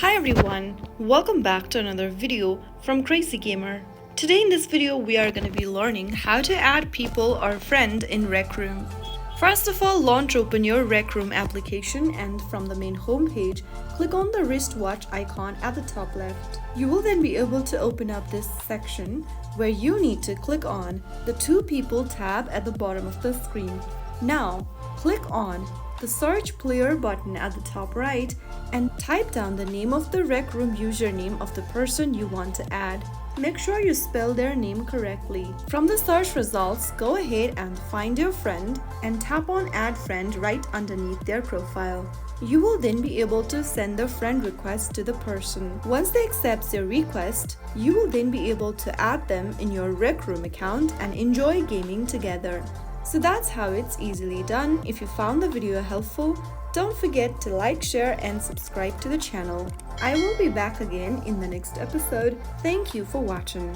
Hi everyone, welcome back to another video from Crazy Gamer. Today in this video we are going to be learning how to add people or friend in Rec Room. First of all, launch open your Rec Room application and from the main home page, click on the wristwatch icon at the top left. You will then be able to open up this section where you need to click on the Two People tab at the bottom of the screen. Now, click on the search player button at the top right and type down the name of the Rec Room username of the person you want to add. Make sure you spell their name correctly. From the search results, go ahead and find your friend and tap on Add Friend right underneath their profile. You will then be able to send the friend request to the person. Once they accept your request, you will then be able to add them in your Rec Room account and enjoy gaming together. So that's how it's easily done. If you found the video helpful, don't forget to like, share and subscribe to the channel. I will be back again in the next episode. Thank you for watching.